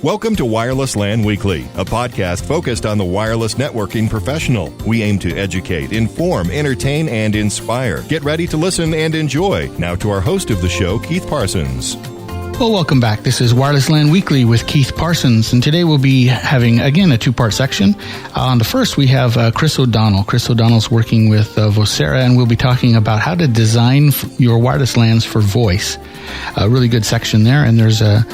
Welcome to Wireless LAN Weekly, a podcast focused on the wireless networking professional. We aim to educate, inform, entertain, and inspire. Get ready to listen and enjoy. Now to our host of the show, Keith Parsons. Well, welcome back. This is Wireless LAN Weekly with Keith Parsons, and today we'll be having, again, a two-part section. On the first, we have Chris O'Donnell. Chris O'Donnell's working with Vocera, and we'll be talking about how to design your wireless LANs for voice. A really good section there, and there's a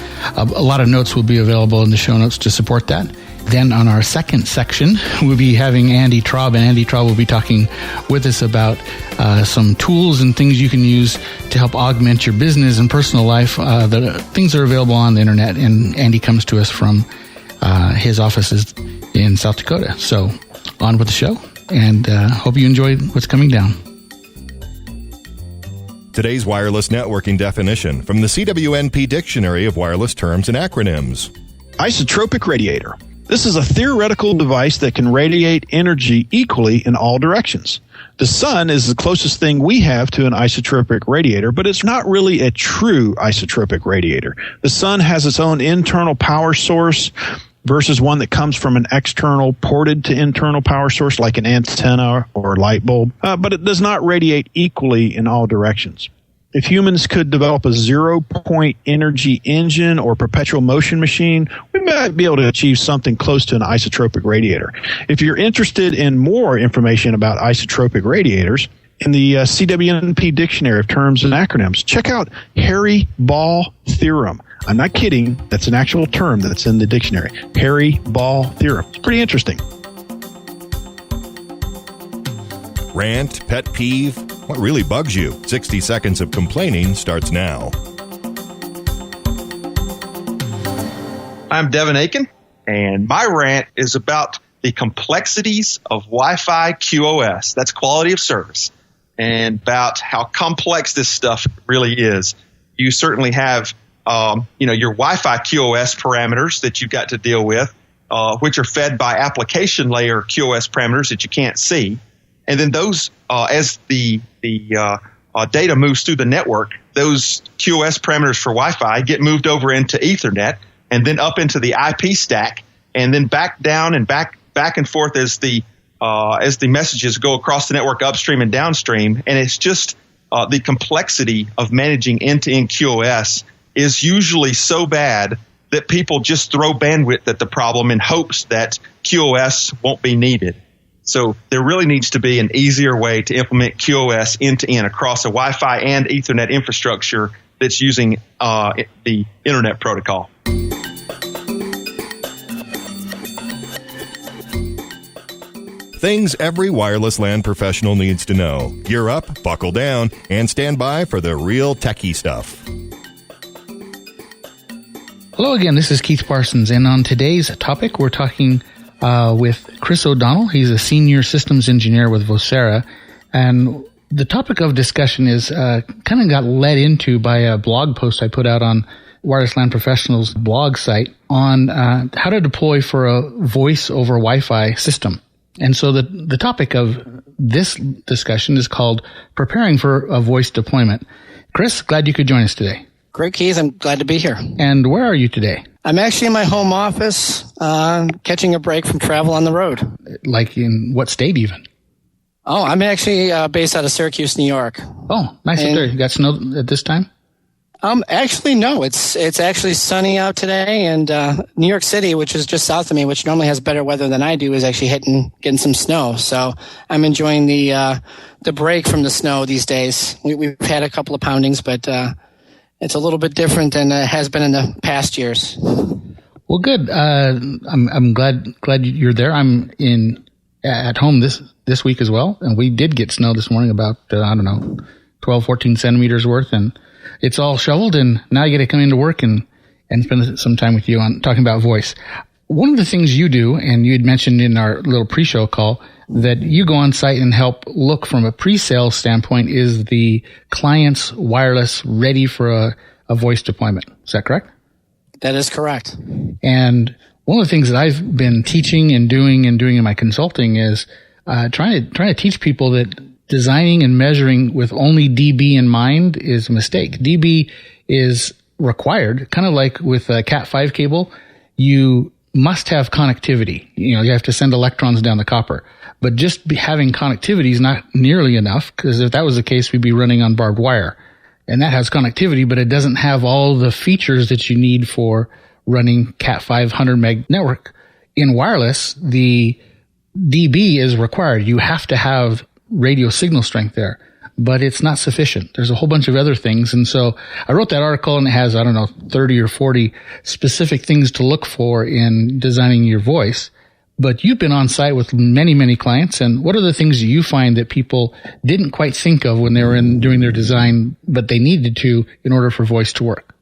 lot of notes will be available in the show notes to support that. Then on our second section, we'll be having Andy Traub, and Andy Traub will be talking with us about some tools and things you can use to help augment your business and personal life. The things are available on the internet, and Andy comes to us from his offices in South Dakota. So on with the show, and hope you enjoy what's coming down. Today's wireless networking definition from the CWNE Dictionary of Wireless Terms and Acronyms. Isotropic radiator. This is a theoretical device that can radiate energy equally in all directions. The sun is the closest thing we have to an isotropic radiator, but it's not really a true isotropic radiator. The sun has its own internal power source versus one that comes from an external ported to internal power source like an antenna or light bulb, but it does not radiate equally in all directions. If humans could develop a zero-point energy engine or perpetual motion machine, we might be able to achieve something close to an isotropic radiator. If you're interested in more information about isotropic radiators, in the CWNE Dictionary of Terms and Acronyms, check out Harry-Ball theorem. I'm not kidding. That's an actual term that's in the dictionary. Harry-Ball theorem. It's pretty interesting. Rant, pet peeve, what really bugs you? 60 seconds of complaining starts now. I'm Devin Aiken, and my rant is about the complexities of Wi-Fi QoS. That's quality of service, and about how complex this stuff really is. You certainly have, your Wi-Fi QoS parameters that you've got to deal with, which are fed by application layer QoS parameters that you can't see. And then those, as the data moves through the network, those QoS parameters for Wi-Fi get moved over into Ethernet, and then up into the IP stack, and then back down and back and forth as the messages go across the network upstream and downstream. And it's just the complexity of managing end-to-end QoS is usually so bad that people just throw bandwidth at the problem in hopes that QoS won't be needed. So there really needs to be an easier way to implement QoS end-to-end across a Wi-Fi and Ethernet infrastructure that's using the Internet protocol. Things every wireless LAN professional needs to know. Gear up, buckle down, and stand by for the real techie stuff. Hello again, this is Keith Parsons, and on today's topic, we're talking with Chris O'Donnell. He's a senior systems engineer with Vocera, and the topic of discussion is kind of got led into by a blog post I put out on Wireless LAN Professional's blog site on how to deploy for a voice over Wi-Fi system. And so the topic of this discussion is called Preparing for a Voice Deployment. Chris, glad you could join us today. Great, Keith. I'm glad to be here. And where are you today? I'm actually in my home office, catching a break from travel on the road. Like in what state even? Oh, I'm actually based out of Syracuse, New York. Oh, nice up there. You got snow at this time? Actually, no. It's actually sunny out today, and New York City, which is just south of me, which normally has better weather than I do, is actually getting some snow. So I'm enjoying the break from the snow these days. We've had a couple of poundings, but it's a little bit different than it has been in the past years. Well, good. I'm glad you're there. I'm at home this week as well, and we did get snow this morning, about 12, 14 centimeters worth, and it's all shoveled. And now I get to come into work and spend some time with you on talking about voice. One of the things you do, and you had mentioned in our little pre-show call, that you go on site and help look from a pre-sale standpoint, is the client's wireless ready for a voice deployment. Is that correct? That is correct. And one of the things that I've been teaching and doing in my consulting is trying to teach people that designing and measuring with only dB in mind is a mistake. dB is required, kind of like with a Cat5 cable. you must have connectivity. You have to send electrons down the copper. But just having connectivity is not nearly enough, because if that was the case, we'd be running on barbed wire. And that has connectivity, but it doesn't have all the features that you need for running Cat 500 meg network. In wireless, the dB is required. You have to have radio signal strength there, but it's not sufficient. There's a whole bunch of other things. And so I wrote that article, and it has, 30 or 40 specific things to look for in designing your voice. But you've been on site with many, many clients. And what are the things you find that people didn't quite think of when they were doing their design, but they needed to in order for voice to work?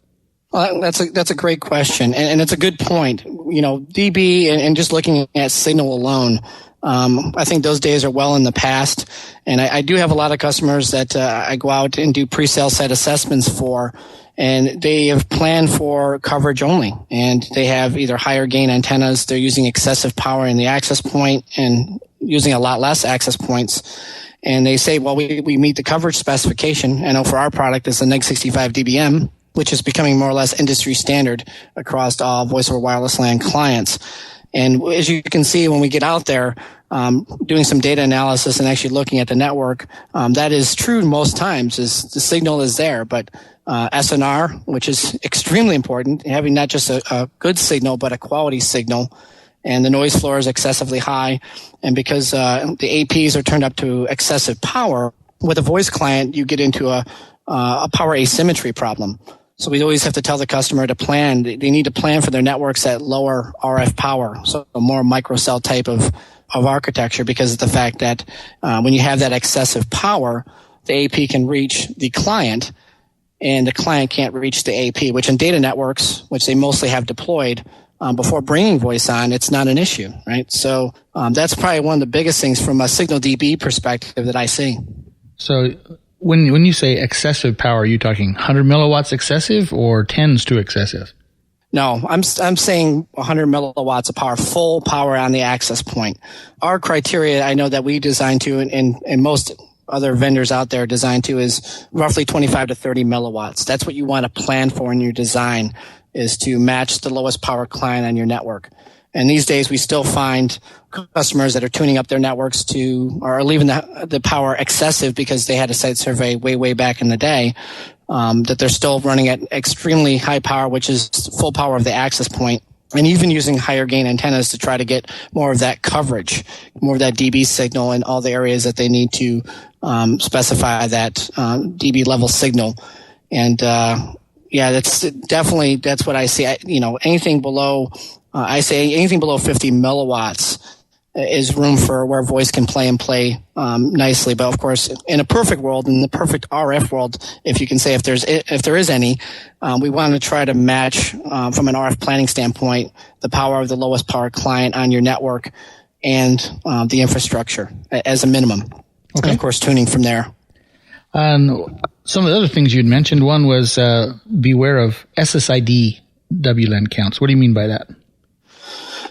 Well, that's a great question, and it's a good point. dB and just looking at signal alone, I think those days are well in the past. And I do have a lot of customers that I go out and do pre-sale site assessments for, and they have planned for coverage only. And they have either higher gain antennas, they're using excessive power in the access point and using a lot less access points. And they say, well, we meet the coverage specification. I know for our product, it's the NEG 65 dBm, which is becoming more or less industry standard across all voice over wireless LAN clients. And as you can see, when we get out there, doing some data analysis and actually looking at the network, that is true most times. Is the signal is there, but SNR, which is extremely important, having not just a good signal but a quality signal, and the noise floor is excessively high, and because the APs are turned up to excessive power, with a voice client, you get into a power asymmetry problem. So we always have to tell the customer to plan. They need to plan for their networks at lower RF power, so a more microcell type of architecture, because of the fact that when you have that excessive power, the AP can reach the client, and the client can't reach the AP, which in data networks, which they mostly have deployed, before bringing voice on, it's not an issue, right? So that's probably one of the biggest things from a signal dB perspective that I see. So when you say excessive power, are you talking 100 milliwatts excessive or tens to excessive? No, I'm saying 100 milliwatts of power, full power on the access point. Our criteria, I know that we design to, and most other vendors out there design to, is roughly 25 to 30 milliwatts. That's what you want to plan for in your design, is to match the lowest power client on your network. And these days, we still find customers that are tuning up their networks or leaving the power excessive because they had a site survey way back in the day, that they're still running at extremely high power, which is full power of the access point, and even using higher gain antennas to try to get more of that coverage, more of that dB signal in all the areas that they need to specify that dB level signal. And that's what I see. Anything below, anything below 50 milliwatts is room for where voice can play nicely. But of course, in a perfect world, in the perfect RF world, if you can say if there is any, we want to try to match from an RF planning standpoint the power of the lowest power client on your network and the infrastructure as a minimum. Okay. And of course, tuning from there. And some of the other things you'd mentioned, one was beware of SSID WLAN counts. What do you mean by that?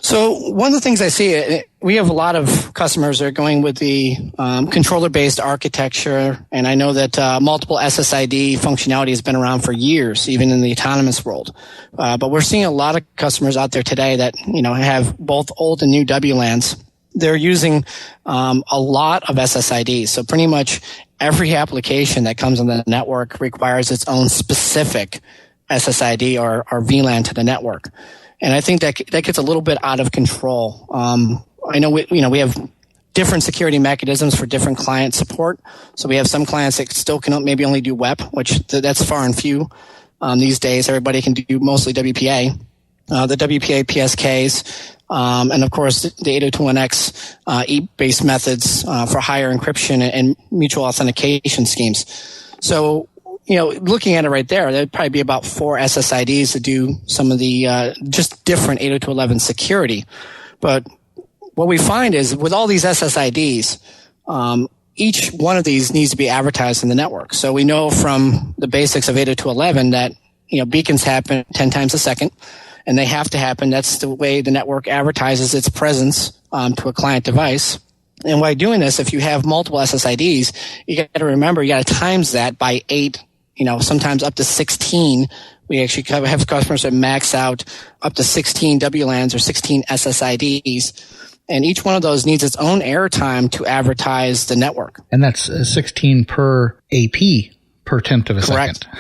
So one of the things I see, we have a lot of customers that are going with the controller-based architecture, and I know that multiple SSID functionality has been around for years, even in the autonomous world. But we're seeing a lot of customers out there today that have both old and new WLANs. They're using a lot of SSIDs. So pretty much every application that comes on the network requires its own specific SSID or VLAN to the network. And I think that gets a little bit out of control. I know we have different security mechanisms for different client support. So we have some clients that still can maybe only do WEP, which that's far and few these days. Everybody can do mostly WPA. The WPA PSKs, and of course the 802.1x EAP-based methods for higher encryption and mutual authentication schemes. So, looking at it right there, there'd probably be about 4 SSIDs to do some of the just different 802.11 security. But what we find is with all these SSIDs, each one of these needs to be advertised in the network. So we know from the basics of 802.11 that beacons happen 10 times a second, and they have to happen. That's the way the network advertises its presence to a client device. And by doing this, if you have multiple SSIDs, you got to remember you got to times that by 8, sometimes up to 16 We actually have customers that max out up to 16 WLANs or 16 SSIDs. And each one of those needs its own airtime to advertise the network. And that's 16 per AP per tenth of a Correct. second.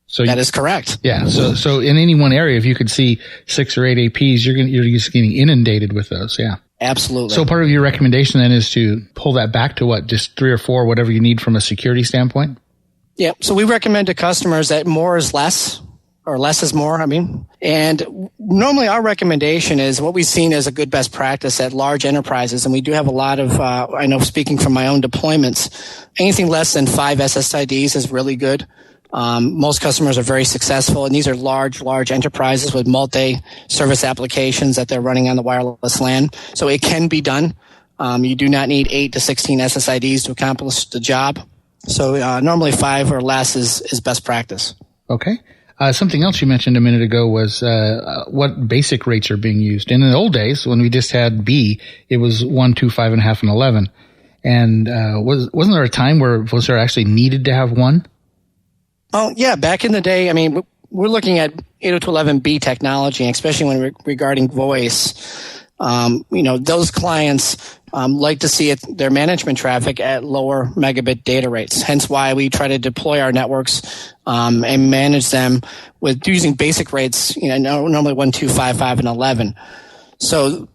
So that is correct. Yeah. So in any one area, if you could see 6 or 8 APs, you're just getting inundated with those. Yeah. Absolutely. So part of your recommendation then is to pull that back to what? Just 3 or 4, whatever you need from a security standpoint? Yeah. So we recommend to customers that more is less, or less is more, And normally our recommendation is what we've seen as a good best practice at large enterprises. And we do have a lot of, I know speaking from my own deployments, anything less than 5 SSIDs is really good. Most customers are very successful, and these are large enterprises with multi-service applications that they're running on the wireless LAN. So it can be done. You do not need 8 to 16 SSIDs to accomplish the job. So normally 5 or less is best practice. Okay. Something else you mentioned a minute ago was what basic rates are being used. And in the old days, when we just had B, it was 1, 2, 5.5, and 11. And wasn't there a time where Vocera actually needed to have 1? Oh, yeah. Back in the day, we're looking at 802.11b technology, especially when regarding voice. Those clients like to see their management traffic at lower megabit data rates. Hence why we try to deploy our networks and manage them with using basic rates, normally 1, 2, 5, 5, and 11. So,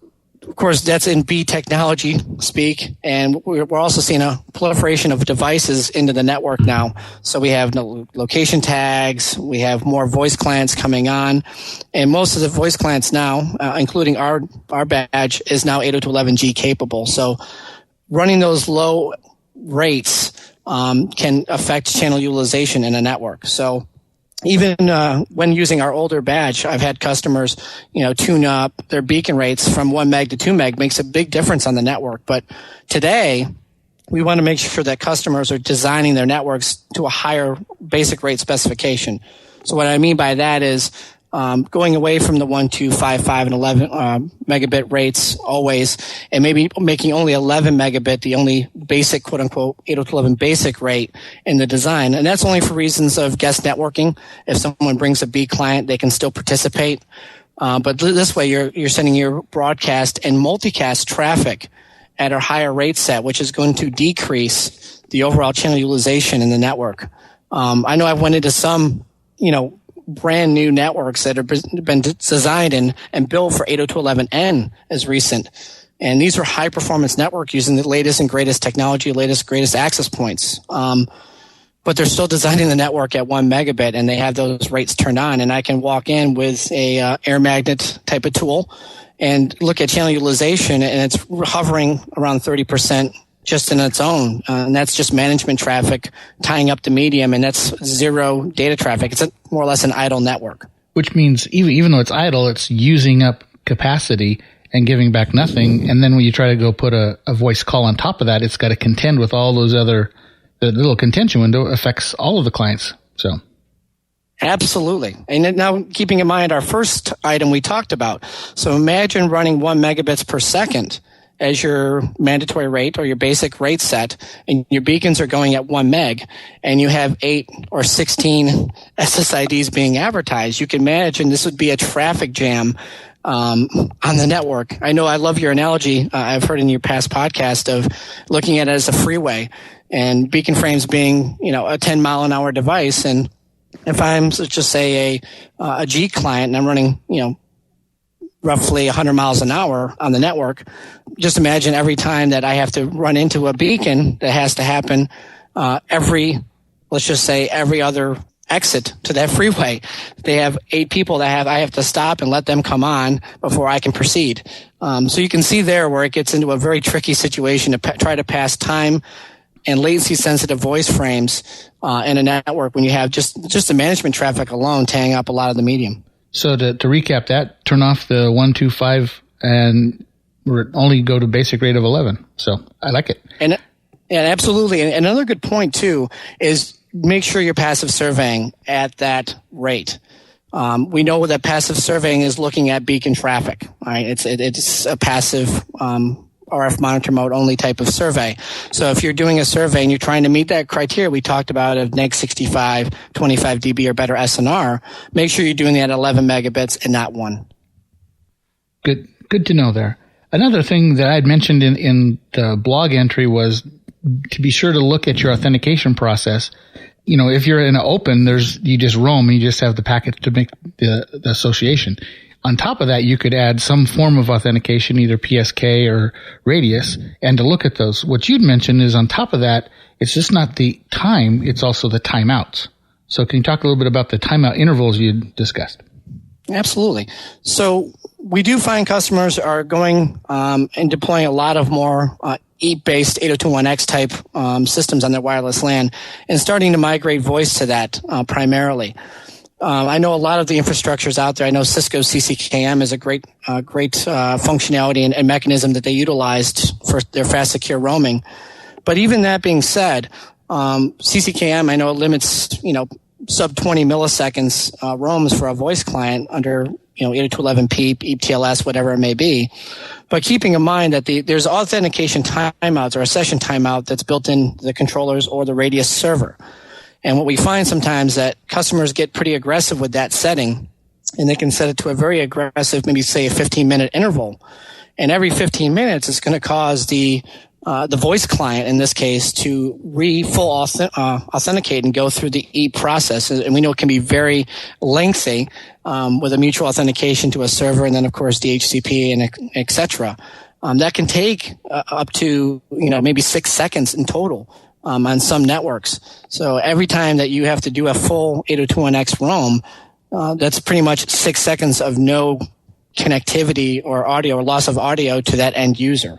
of course, that's in B technology speak, and we're also seeing a proliferation of devices into the network now. So we have location tags, we have more voice clients coming on, and most of the voice clients now, including our badge, is now 802.11g capable. So running those low rates can affect channel utilization in a network. So even when using our older badge, I've had customers, tune up their beacon rates from 1 meg to 2 meg. Makes a big difference on the network. But today, we want to make sure that customers are designing their networks to a higher basic rate specification. So what I mean by that is going away from the 1, 2, 5, 5, and 11 megabit rates always, and maybe making only 11 megabit the only basic, quote unquote, 802.11 basic rate in the design. And that's only for reasons of guest networking. If someone brings a B client, they can still participate. But this way, you're sending your broadcast and multicast traffic at a higher rate set, which is going to decrease the overall channel utilization in the network. I know I've went into some, brand new networks that have been designed and built for 802.11n as recent. And these are high performance network using the latest and greatest technology, greatest access points. But they're still designing the network at 1 megabit, and they have those rates turned on. And I can walk in with a air magnet type of tool and look at channel utilization, and it's hovering around 30% just in its own. And that's just management traffic tying up the medium, and that's zero data traffic. It's more or less an idle network. Which means even though it's idle, it's using up capacity and giving back nothing. And then when you try to go put a voice call on top of that, it's got to contend with all those the little contention window affects all of the clients. So. Absolutely. And now keeping in mind our first item we talked about. So imagine running 1 megabits per second as your mandatory rate or your basic rate set, and your beacons are going at 1 meg, and you have 8 or 16 SSIDs being advertised. You can imagine this would be a traffic jam on the network. I know I love your analogy. I've heard in your past podcast of looking at it as a freeway, and beacon frames being, a 10 mile an hour device. And if I'm, let's just say a G client and I'm running, roughly 100 miles an hour on the network, just imagine every time that I have to run into a beacon that has to happen every other exit to that freeway. They have 8 people I have to stop and let them come on before I can proceed. So you can see there where it gets into a very tricky situation to try to pass time and latency sensitive voice frames in a network when you have just the management traffic alone tying up a lot of the medium. So to recap that, turn off the 1, 2, 5 and only go to basic rate of 11. So I like it. And absolutely. And another good point too is make sure you're passive surveying at that rate. We know that passive surveying is looking at beacon traffic, right? It's a passive, RF monitor mode only type of survey. So if you're doing a survey and you're trying to meet that criteria we talked about of neg 65, 25 dB or better SNR, make sure you're doing that at 11 megabits and not 1. Good to know there. Another thing that I'd mentioned in the blog entry was to be sure to look at your authentication process. You know, if you're in an open, you just roam and you just have the packet to make the association. On top of that, you could add some form of authentication, either PSK or radius, and to look at those. What you'd mentioned is on top of that, it's just not the time, it's also the timeouts. So can you talk a little bit about the timeout intervals you discussed? Absolutely. So we do find customers are going and deploying a lot of more EAP-based 802.1x type systems on their wireless LAN and starting to migrate voice to that primarily. I know a lot of the infrastructures out there. I know Cisco CCKM is a great functionality and mechanism that they utilized for their fast, secure roaming. But even that being said, CCKM, I know it limits, sub 20 milliseconds roams for a voice client under 802.11p, EAP-TLS, whatever it may be. But keeping in mind that there's authentication timeouts or a session timeout that's built in the controllers or the radius server. And what we find sometimes that customers get pretty aggressive with that setting, and they can set it to a very aggressive, maybe say a 15-minute interval. And every 15 minutes, it's going to cause the voice client, in this case, to authenticate and go through the EAP process. And we know it can be very lengthy with a mutual authentication to a server and then, of course, DHCP and et cetera. That can take up to, maybe 6 seconds in total on some networks. So every time that you have to do a full 802.1x roam, that's pretty much 6 seconds of no connectivity or audio or loss of audio to that end user.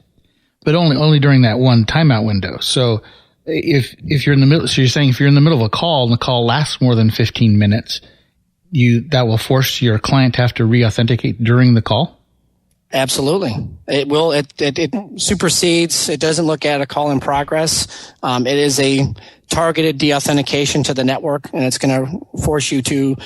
But only during that one timeout window. So if you're in the middle, so you're saying if you're in the middle of a call and the call lasts more than 15 minutes, that will force your client to have to re-authenticate during the call? Absolutely. It will. It supersedes. It doesn't look at a call in progress. It is a targeted de-authentication to the network, and it's going to force you to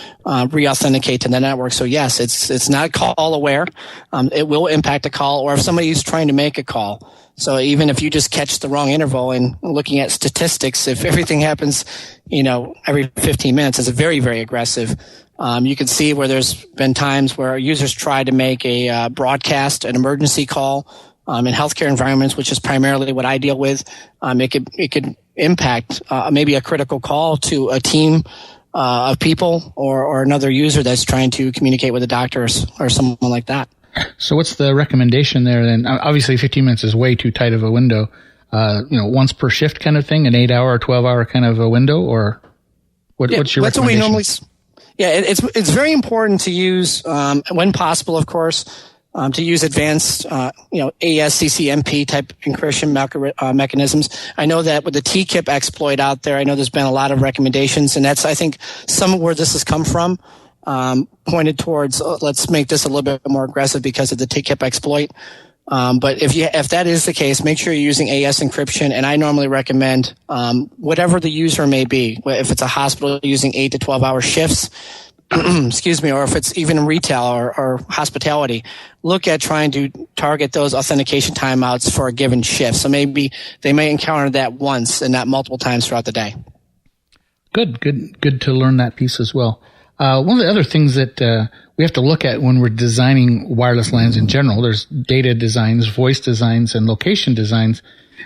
re-authenticate to the network. So yes, it's not call aware. It will impact a call, or if somebody's trying to make a call. So even if you just catch the wrong interval and looking at statistics, if everything happens, every 15 minutes, it's very, very aggressive. You can see where there's been times where users try to make a broadcast, an emergency call in healthcare environments, which is primarily what I deal with. It could impact maybe a critical call to a team of people or another user that's trying to communicate with a doctor or someone like that. So what's the recommendation there then? Obviously 15 minutes is way too tight of a window. Once per shift kind of thing, an 8-hour or 12-hour kind of a window, or what's your recommendation? That's what we normally. Yeah, it's very important to use, when possible, of course, to use advanced, AES-CCMP type encryption mechanisms. I know that with the TKIP exploit out there, I know there's been a lot of recommendations, and that's, I think, some of where this has come from, pointed towards, let's make this a little bit more aggressive because of the TKIP exploit. But if that is the case, make sure you're using AES encryption. And I normally recommend, whatever the user may be, if it's a hospital using 8 to 12 hour shifts, excuse me, or if it's even retail or hospitality, look at trying to target those authentication timeouts for a given shift. So maybe they may encounter that once and not multiple times throughout the day. Good to learn that piece as well. One of the other things that we have to look at when we're designing wireless LANs in general, there's data designs, voice designs, and location designs.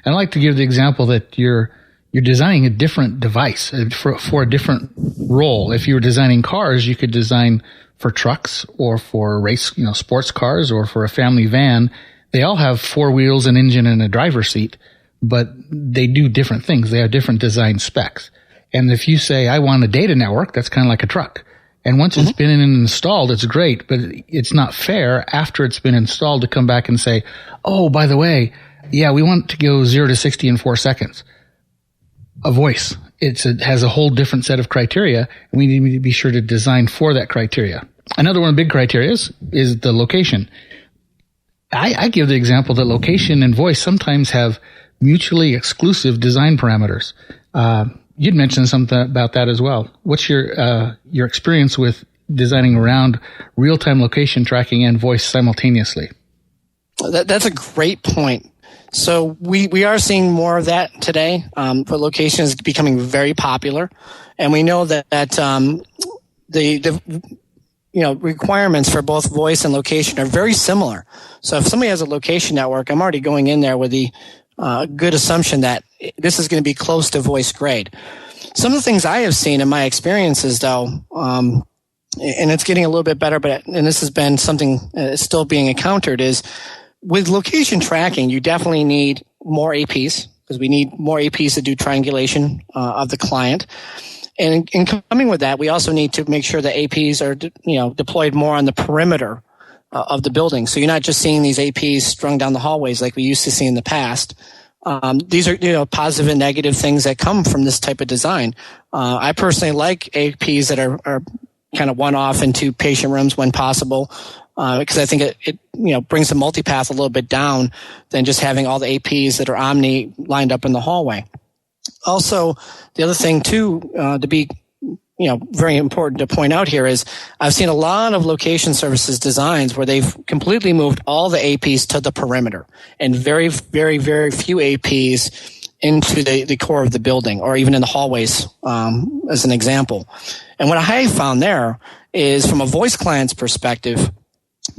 And I like to give the example that you're designing a different device for a different role. If you were designing cars, you could design for trucks or for race, sports cars, or for a family van. They all have 4 wheels, an engine, and a driver's seat, but they do different things. They have different design specs. And if you say, I want a data network, that's kind of like a truck. And once it's been installed, it's great, but it's not fair after it's been installed to come back and say, oh, by the way, yeah, we want to go 0 to 60 in 4 seconds. A voice. It has a whole different set of criteria, and we need to be sure to design for that criteria. Another one of the big criteria is the location. I give the example that location and voice sometimes have mutually exclusive design parameters. You'd mentioned something about that as well. What's your experience with designing around real-time location tracking and voice simultaneously? That's a great point. So we are seeing more of that today. But location is becoming very popular, and we know that the requirements for both voice and location are very similar. So if somebody has a location network, I'm already going in there with the good assumption that this is going to be close to voice grade. Some of the things I have seen in my experiences, though, and it's getting a little bit better, and this has been something still being encountered, is with location tracking, you definitely need more APs, because we need more APs to do triangulation of the client. And in coming with that, we also need to make sure that APs are, deployed more on the perimeter of the building. So you're not just seeing these APs strung down the hallways like we used to see in the past. These are, positive and negative things that come from this type of design. I personally like APs that are kind of one-off into patient rooms when possible, because I think it brings the multipath a little bit down than just having all the APs that are omni lined up in the hallway. Also, the other thing too, to be, very important to point out here is I've seen a lot of location services designs where they've completely moved all the APs to the perimeter and very, very, very few APs into the core of the building or even in the hallways, as an example. And what I found there is, from a voice client's perspective,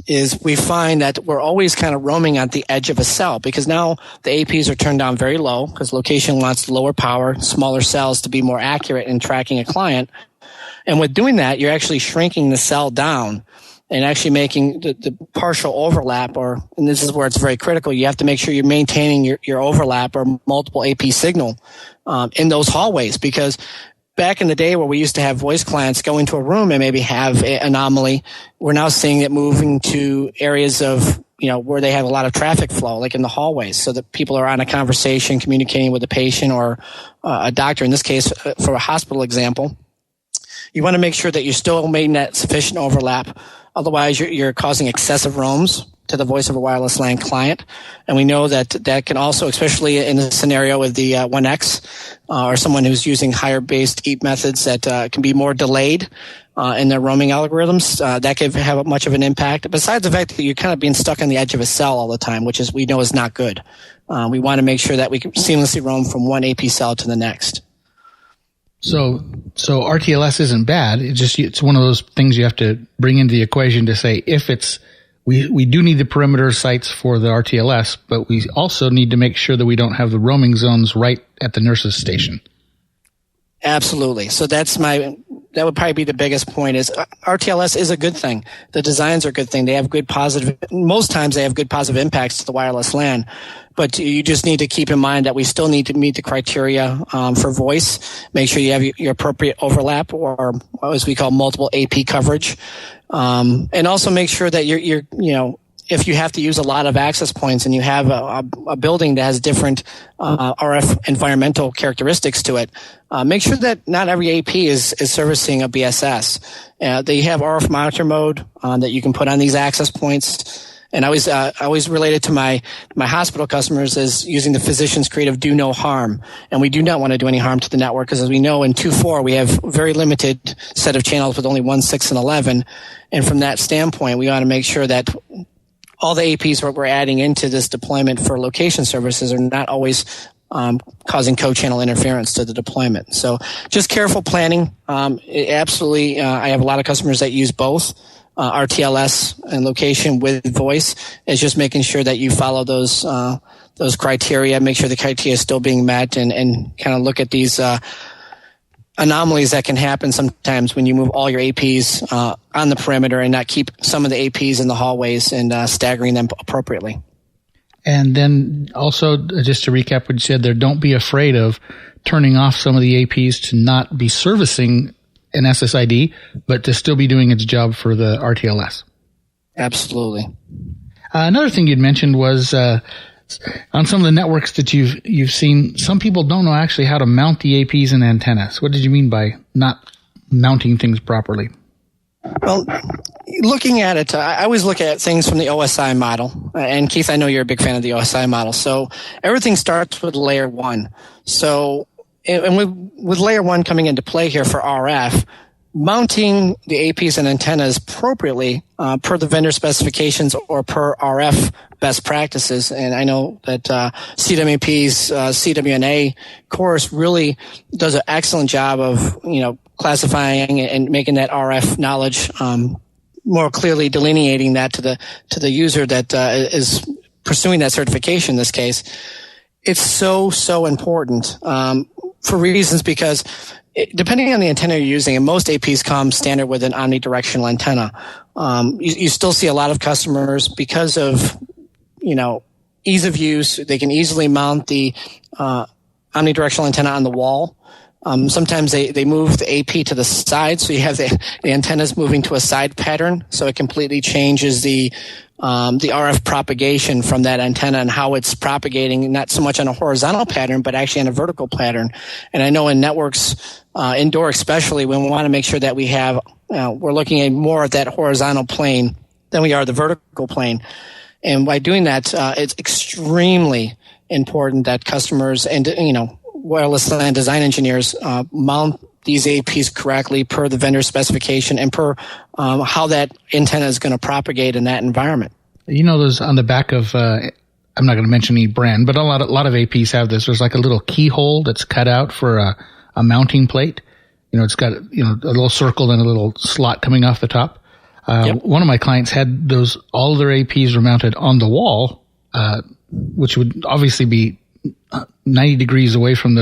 is we find that we're always kind of roaming at the edge of a cell, because now the APs are turned down very low because location wants lower power, smaller cells to be more accurate in tracking a client. And with doing that, you're actually shrinking the cell down and actually making the partial overlap, and this is where it's very critical, you have to make sure you're maintaining your overlap or multiple AP signal in those hallways, because back in the day where we used to have voice clients go into a room and maybe have an anomaly, we're now seeing it moving to areas of, where they have a lot of traffic flow, like in the hallways, so that people are on a conversation communicating with a patient or a doctor. In this case, for a hospital example, you want to make sure that you're still making that sufficient overlap. Otherwise, you're causing excessive roams to the voice over wireless LAN client. And we know that can also, especially in a scenario with the 1X or someone who's using higher based EAP methods that can be more delayed in their roaming algorithms, that can have much of an impact. Besides the fact that you're kind of being stuck on the edge of a cell all the time, which we know is not good. We want to make sure that we can seamlessly roam from one AP cell to the next. So RTLS isn't bad. It's one of those things you have to bring into the equation to say, if we do need the perimeter sites for the RTLS, but we also need to make sure that we don't have the roaming zones right at the nurse's station. Absolutely. So that would probably be the biggest point, is RTLS is a good thing. The designs are a good thing. They have most times they have good positive impacts to the wireless LAN. But you just need to keep in mind that we still need to meet the criteria for voice. Make sure you have your appropriate overlap, or as we call multiple AP coverage. And also make sure that you're if you have to use a lot of access points and you have a building that has different RF environmental characteristics to it, make sure that not every AP is servicing a BSS. They have RF monitor mode that you can put on these access points. And I always related to my hospital customers as using the physician's creative "do no harm," and we do not want to do any harm to the network, because as we know in 2.4 we have very limited set of channels with only 1, 6, and 11, and from that standpoint we want to make sure that all the APs we're adding into this deployment for location services are not always causing co-channel interference to the deployment. So just careful planning. Absolutely, I have a lot of customers that use both. RTLS and location with voice, is just making sure that you follow those criteria, make sure the criteria is still being met, and kind of look at these anomalies that can happen sometimes when you move all your APs on the perimeter and not keep some of the APs in the hallways and staggering them appropriately. And then also, just to recap what you said there, don't be afraid of turning off some of the APs to not be servicing an SSID, but to still be doing its job for the RTLS. Absolutely. Another thing you'd mentioned was on some of the networks that you've seen, some people don't know actually how to mount the APs and antennas. What did you mean by not mounting things properly? Well, looking at it, I always look at things from the OSI model. And Keith, I know you're a big fan of the OSI model. So everything starts with layer 1. So, and with layer 1 coming into play here for RF, mounting the APs and antennas appropriately per the vendor specifications or per RF best practices. And I know that CWP's CWNE course really does an excellent job of, classifying and making that RF knowledge more clearly delineating that to the user that is pursuing that certification in this case. It's so important for reasons because depending on the antenna you're using, and most APs come standard with an omnidirectional antenna, you still see a lot of customers because of, ease of use. They can easily mount the omnidirectional antenna on the wall. Sometimes they move the AP to the side, so you have the antennas moving to a side pattern, so it completely changes the RF propagation from that antenna and how it's propagating, not so much on a horizontal pattern, but actually on a vertical pattern. And I know in networks, indoor especially, when we want to make sure that we have, we're looking at more at that horizontal plane than we are the vertical plane. And by doing that, it's extremely important that customers and, wireless LAN design engineers mount these APs correctly per the vendor specification and per how that antenna is going to propagate in that environment. Those on the back of, I'm not going to mention any brand, but a lot of APs have this. There's like a little keyhole that's cut out for a mounting plate. It's got, a little circle and a little slot coming off the top. Yep. One of my clients had those, all of their APs were mounted on the wall, which would obviously be 90 degrees away from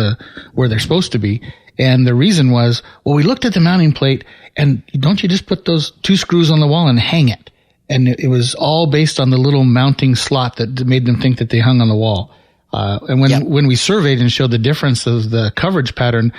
where they're supposed to be. And the reason was, well, we looked at the mounting plate and don't you just put those 2 screws on the wall and hang it? And it was all based on the little mounting slot that made them think that they hung on the wall. And when we surveyed and showed the difference of the coverage pattern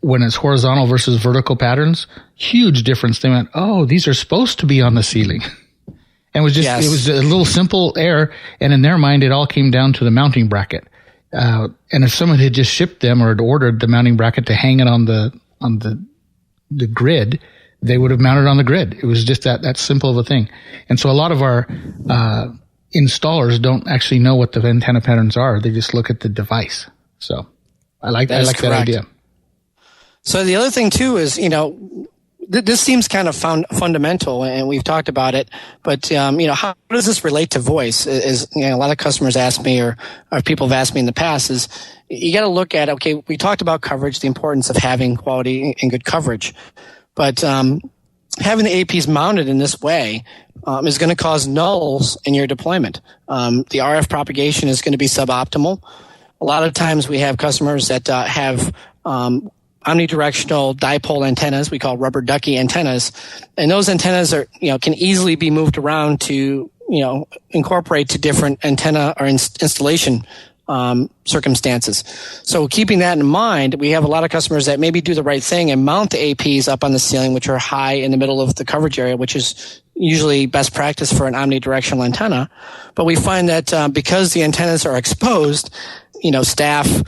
when it's horizontal versus vertical patterns, huge difference. They went, oh, these are supposed to be on the ceiling. And it was just, It was a little simple error. And in their mind, it all came down to the mounting bracket. And if someone had just shipped them or had ordered the mounting bracket to hang it on the grid, they would have mounted on the grid. It was just that simple of a thing. And so a lot of our installers don't actually know what the antenna patterns are. They just look at the device. So I like that idea. So the other thing too is, this seems kind of fundamental, and we've talked about it. But how does this relate to voice? Is a lot of customers ask me, or people have asked me in the past, is you got to look at, okay, we talked about coverage, the importance of having quality and good coverage, but having the APs mounted in this way is going to cause nulls in your deployment. The RF propagation is going to be suboptimal. A lot of times we have customers that have omnidirectional dipole antennas, we call rubber ducky antennas, and those antennas are, can easily be moved around to, incorporate to different antenna or installation circumstances. So keeping that in mind, we have a lot of customers that maybe do the right thing and mount the APs up on the ceiling, which are high in the middle of the coverage area, which is usually best practice for an omnidirectional antenna. But we find that because the antennas are exposed, staff,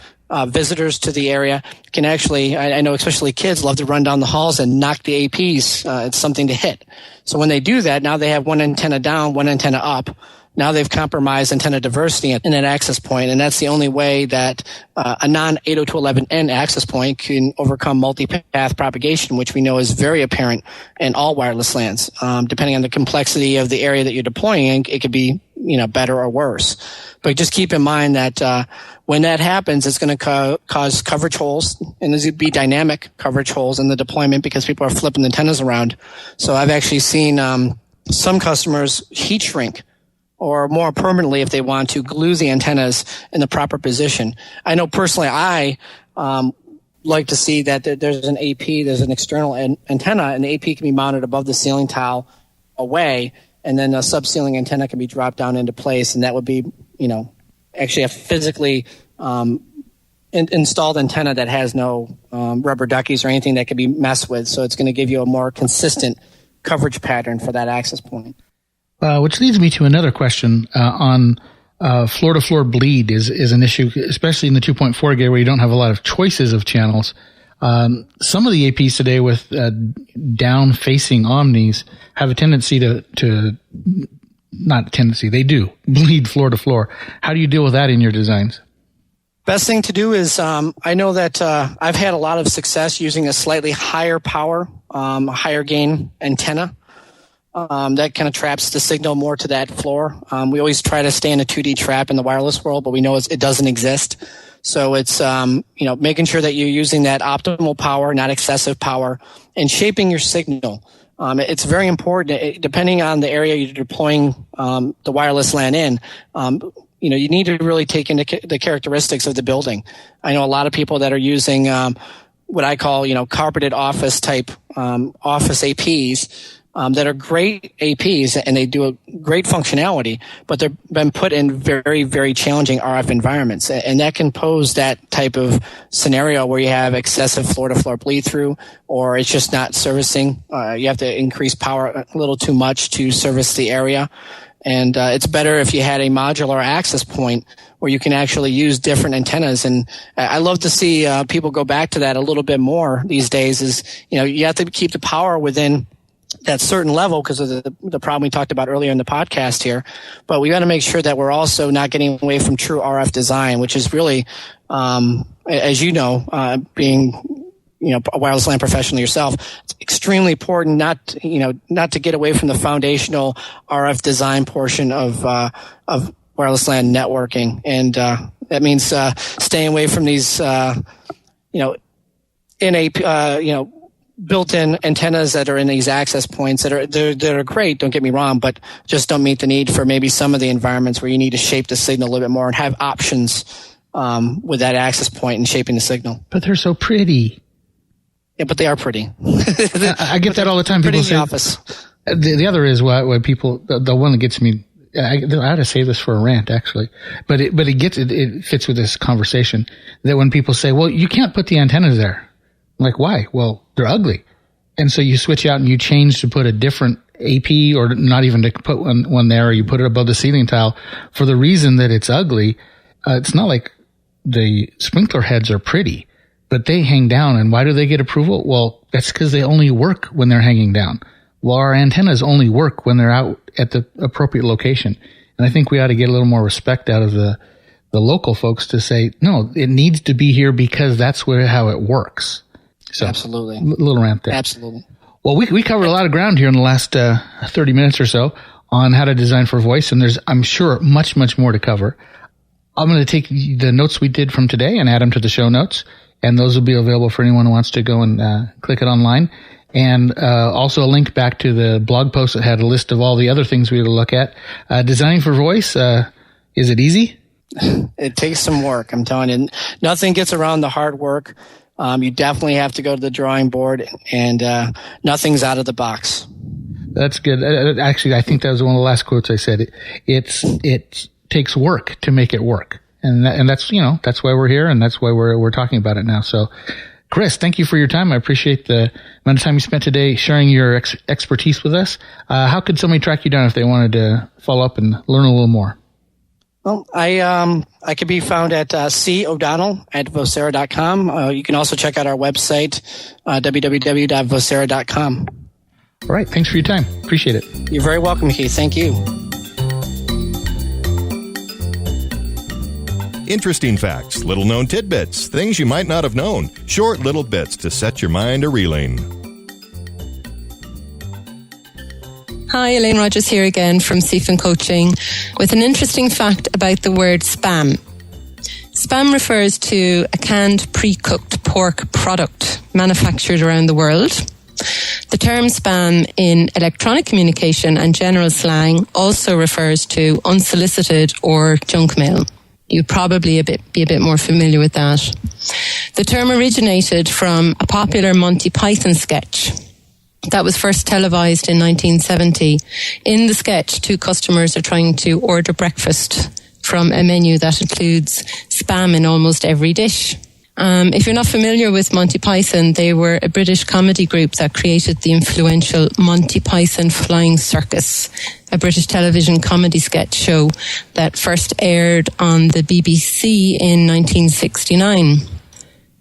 visitors to the area can actually, I know especially kids love to run down the halls and knock the APs. It's something to hit. So when they do that, now they have one antenna down, one antenna up. Now they've compromised antenna diversity in that access point, and that's the only way that a non-802.11n access point can overcome multipath propagation, which we know is very apparent in all wireless LANs. Depending on the complexity of the area that you're deploying in, it could be better or worse. But just keep in mind that when that happens, it's going to cause coverage holes, and there's going to be dynamic coverage holes in the deployment because people are flipping the antennas around. So I've actually seen some customers heat shrink, or more permanently, if they want to, glue the antennas in the proper position. I know personally I like to see that there's an AP, there's an external antenna, and the AP can be mounted above the ceiling tile away, and then a sub-ceiling antenna can be dropped down into place, and that would be, actually a physically installed antenna that has no rubber duckies or anything that can be messed with. So it's going to give you a more consistent coverage pattern for that access point. Which leads me to another question on floor-to-floor bleed is an issue, especially in the 2.4 gig where you don't have a lot of choices of channels. Some of the APs today with down-facing omnis have a tendency they do bleed floor-to-floor. How do you deal with that in your designs? Best thing to do is, I know that I've had a lot of success using a slightly higher power higher gain antenna. That kind of traps the signal more to that floor. We always try to stay in a 2D trap in the wireless world, but we know it doesn't exist. So it's, making sure that you're using that optimal power, not excessive power, and shaping your signal. It's very important, depending on the area you're deploying the wireless LAN in. You need to really take into the characteristics of the building. I know a lot of people that are using what I call, carpeted office type office APs. That are great APs and they do a great functionality, but they've been put in very, very challenging RF environments. And that can pose that type of scenario where you have excessive floor-to-floor bleed-through, or it's just not servicing. You have to increase power a little too much to service the area. And it's better if you had a modular access point where you can actually use different antennas. And I love to see people go back to that a little bit more these days is, you have to keep the power within that certain level because of the problem we talked about earlier in the podcast here. But we got to make sure that we're also not getting away from true RF design, which is really, as you know, being, a wireless LAN professional yourself, it's extremely important not to get away from the foundational RF design portion of wireless LAN networking. And, that means, staying away from these, built-in antennas that are in these access points that are great, don't get me wrong, but just don't meet the need for maybe some of the environments where you need to shape the signal a little bit more and have options with that access point and shaping the signal. But they're so pretty. Yeah, but they are pretty. I get that all the time. People say, in the office. The other is why people, the one that gets me, I had to save this for a rant actually, but it fits with this conversation that when people say, well, you can't put the antennas there. I'm like, why? Well, they're ugly. And so you switch out and you change to put a different AP or not even to put one there, or you put it above the ceiling tile for the reason that it's ugly. It's not like the sprinkler heads are pretty, but they hang down. And why do they get approval? Well, that's because they only work when they're hanging down. Well, our antennas only work when they're out at the appropriate location. And I think we ought to get a little more respect out of the local folks to say, no, it needs to be here because that's how it works. So, absolutely. Little rant there. Absolutely. Well, we covered a lot of ground here in the last 30 minutes or so on how to design for voice, and there's, I'm sure, much, much more to cover. I'm going to take the notes we did from today and add them to the show notes, and those will be available for anyone who wants to go and click it online. And also a link back to the blog post that had a list of all the other things we had to look at. Designing for voice, is it easy? It takes some work, I'm telling you. Nothing gets around the hard work. You definitely have to go to the drawing board, and nothing's out of the box. That's good. Actually, I think that was one of the last quotes I said. It takes work to make it work, and that's that's why we're here, and that's why we're talking about it now. So, Chris, thank you for your time. I appreciate the amount of time you spent today sharing your expertise with us. How could somebody track you down if they wanted to follow up and learn a little more? Well, I can be found at O'Donnell at Vocera.com. You can also check out our website, www.vocera.com. All right. Thanks for your time. Appreciate it. You're very welcome, Keith. Thank you. Interesting facts, little-known tidbits, things you might not have known, short little bits to set your mind a-reeling. Hi, Elaine Rogers here again from CFIN Coaching with an interesting fact about the word spam. Spam refers to a canned pre-cooked pork product manufactured around the world. The term spam in electronic communication and general slang also refers to unsolicited or junk mail. You'd probably be a bit more familiar with that. The term originated from a popular Monty Python sketch that was first televised in 1970. In the sketch, two customers are trying to order breakfast from a menu that includes spam in almost every dish. If you're not familiar with Monty Python, they were a British comedy group that created the influential Monty Python Flying Circus, a British television comedy sketch show that first aired on the BBC in 1969.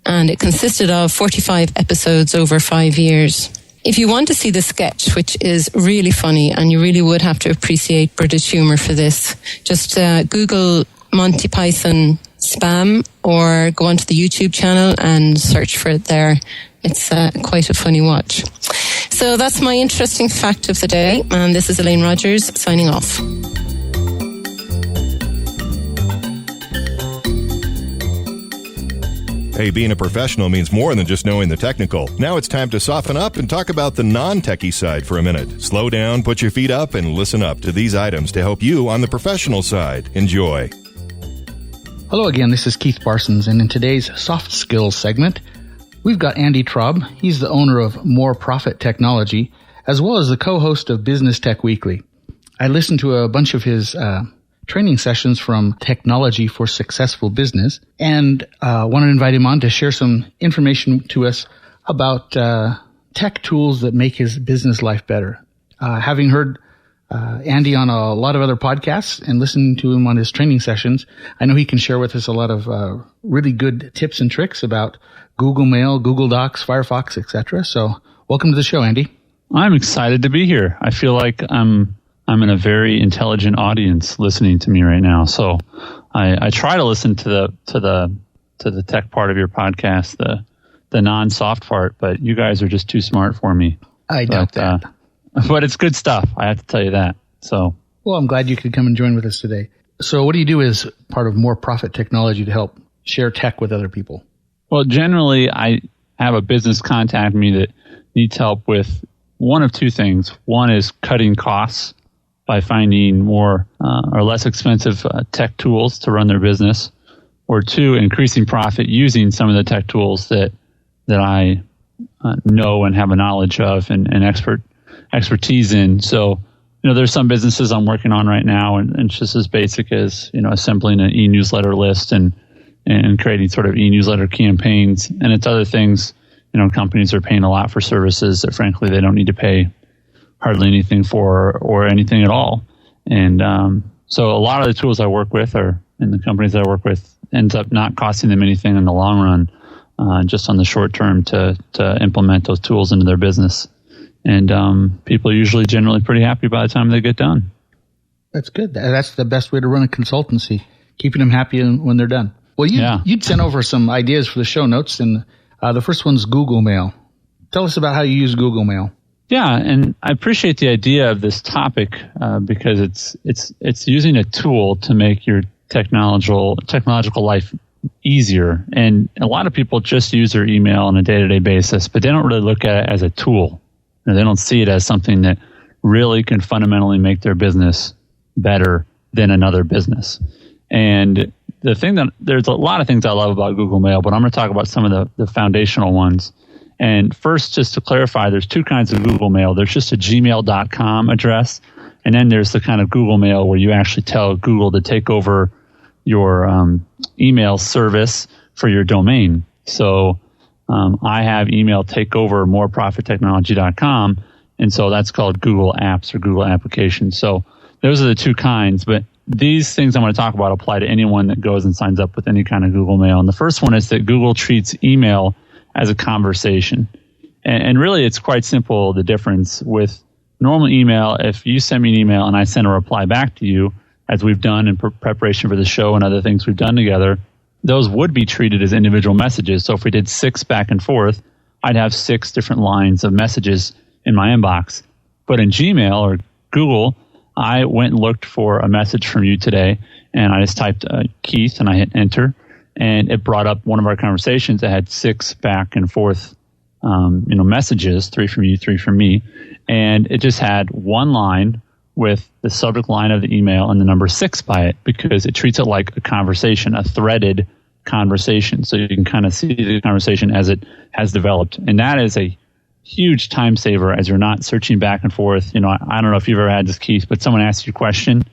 And it consisted of 45 episodes over 5 years. If you want to see the sketch, which is really funny, and you really would have to appreciate British humour for this, just Google Monty Python spam or go onto the YouTube channel and search for it there. It's quite a funny watch. So that's my interesting fact of the day. And this is Elaine Rogers signing off. Hey, being a professional means more than just knowing the technical. Now it's time to soften up and talk about the non-techie side for a minute. Slow down, put your feet up, and listen up to these items to help you on the professional side. Enjoy. Hello again, this is Keith Parsons, and in today's Soft Skills segment, we've got Andy Traub. He's the owner of More Profit Technology, as well as the co-host of Business Tech Weekly. I listened to a bunch of his training sessions from Technology for Successful Business, and wanted to invite him on to share some information to us about tech tools that make his business life better. Having heard Andy on a lot of other podcasts and listening to him on his training sessions, I know he can share with us a lot of really good tips and tricks about Google Mail, Google Docs, Firefox, etc. So welcome to the show, Andy. I'm excited to be here. I feel like I'm in a very intelligent audience listening to me right now. So I try to listen to the tech part of your podcast, the non-soft part, but you guys are just too smart for me. I doubt that. But it's good stuff. I have to tell you that. So, well, I'm glad you could come and join with us today. So what do you do as part of More Profit Technology to help share tech with other people? Well, generally, I have a business contact me that needs help with one of two things. One is cutting costs by finding more or less expensive tech tools to run their business, or two, increasing profit using some of the tech tools that I know and have a knowledge of and expertise in. So, there's some businesses I'm working on right now, and it's just as basic as, assembling an e-newsletter list and creating sort of e-newsletter campaigns. And it's other things, companies are paying a lot for services that frankly they don't need to pay hardly anything for or anything at all. And so a lot of the tools I work with and the companies that I work with ends up not costing them anything in the long run, just on the short term to implement those tools into their business. And people are usually generally pretty happy by the time they get done. That's good. That's the best way to run a consultancy, keeping them happy when they're done. Well, you'd sent over some ideas for the show notes, and the first one's Google Mail. Tell us about how you use Google Mail. Yeah, and I appreciate the idea of this topic because it's using a tool to make your technological life easier. And a lot of people just use their email on a day-to-day basis, but they don't really look at it as a tool. They don't see it as something that really can fundamentally make their business better than another business. And there's a lot of things I love about Google Mail, but I'm going to talk about some of the foundational ones. And first, just to clarify, there's two kinds of Google Mail. There's just a gmail.com address, and then there's the kind of Google Mail where you actually tell Google to take over your email service for your domain. So I have email take over moreprofittechnology.com, and so that's called Google Apps or Google Applications. So those are the two kinds, but these things I'm going to talk about apply to anyone that goes and signs up with any kind of Google Mail. And the first one is that Google treats email as a conversation. And really, it's quite simple, the difference. With normal email, if you send me an email and I send a reply back to you, as we've done in preparation for the show and other things we've done together, those would be treated as individual messages. So if we did 6 back and forth, I'd have 6 different lines of messages in my inbox. But in Gmail or Google, I went and looked for a message from you today, and I just typed Keith, and I hit enter. And it brought up one of our conversations that had 6 back and forth, messages, 3 from you, 3 from me. And it just had one line with the subject line of the email and the number 6 by it, because it treats it like a conversation, a threaded conversation. So you can kind of see the conversation as it has developed. And that is a huge time saver as you're not searching back and forth. I don't know if you've ever had this, Keith, but someone asks you a question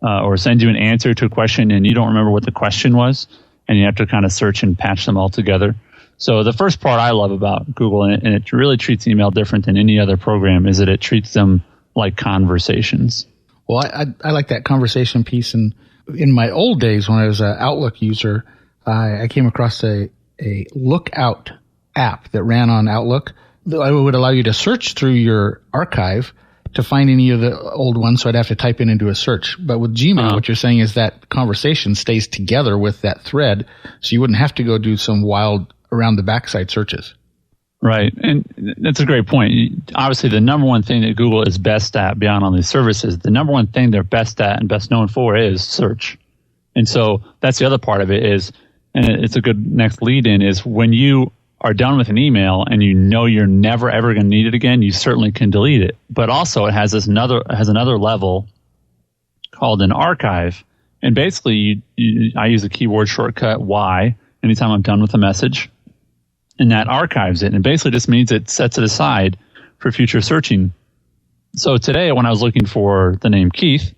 or sends you an answer to a question and you don't remember what the question was, and you have to kind of search and patch them all together. So the first part I love about Google, and it really treats email different than any other program, is that it treats them like conversations. Well, I like that conversation piece. And in my old days when I was an Outlook user, I came across a Lookout app that ran on Outlook. It would allow you to search through your archive to find any of the old ones, so I'd have to type it into a search. But with Gmail, what you're saying is that conversation stays together with that thread, so you wouldn't have to go do some wild around the backside searches. Right. And that's a great point. Obviously, the number one thing that Google is best at beyond all these services, the number one thing they're best at and best known for is search. And so that's the other part of it is, and it's a good next lead in, is when you are done with an email and you know you're never ever going to need it again, you certainly can delete it. But also it has another level called an archive. And basically I use a keyboard shortcut Y anytime I'm done with a message. And that archives it. And basically just means it sets it aside for future searching. So today when I was looking for the name Keith,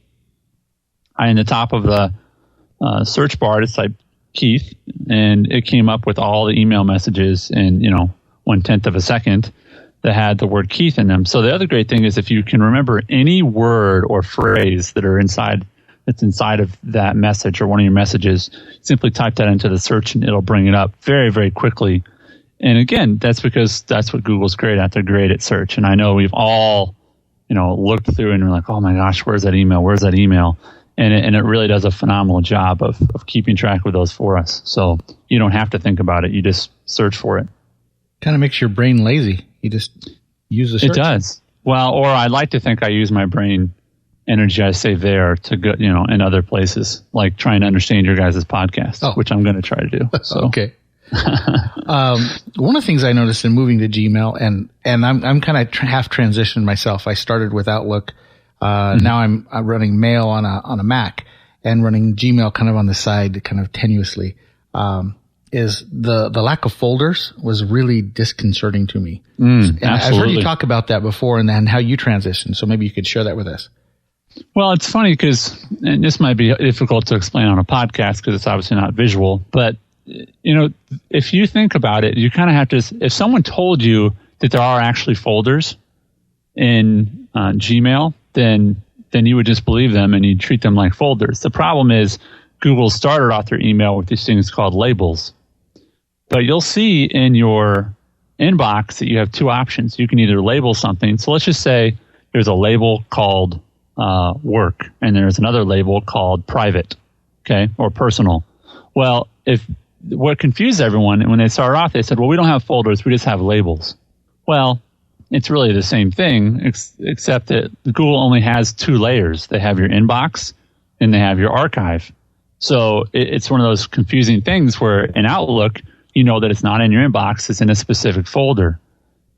in the top of the search bar, I just typed Keith, and it came up with all the email messages in 1/10 of a second that had the word Keith in them. So the other great thing is if you can remember any word or phrase that's inside of that message or one of your messages, simply type that into the search and it'll bring it up very, very quickly. And again, that's because that's what Google's great at. They're great at search. And I know we've all, looked through and we're like, oh my gosh, where's that email? Where's that email? And it really does a phenomenal job of keeping track of those for us. So you don't have to think about it. You just search for it. Kind of makes your brain lazy. You just use the search. It does. Well, or I like to think I use my brain energy I save there to go, in other places, like trying to understand your guys' podcast, which I'm going to try to do. So. Okay. One of the things I noticed in moving to Gmail, and I'm kind of half transitioned myself. I started with Outlook. Now I'm running Mail on a Mac and running Gmail kind of on the side, kind of tenuously. Is the lack of folders was really disconcerting to me. And I've heard you talk about that before and how you transitioned. So maybe you could share that with us. Well, it's funny because, and this might be difficult to explain on a podcast because it's obviously not visual, but if you think about it, you kind of have to, if someone told you that there are actually folders in Gmail, then you would just believe them and you'd treat them like folders. The problem is Google started off their email with these things called labels. But you'll see in your inbox that you have two options. You can either label something. So let's just say there's a label called work and there's another label called private, okay, or personal. Well, what confused everyone when they started off, they said, well, we don't have folders, we just have labels. Well, it's really the same thing, except that Google only has two layers. They have your inbox and they have your archive. So it's one of those confusing things where in Outlook, you know that it's not in your inbox, it's in a specific folder.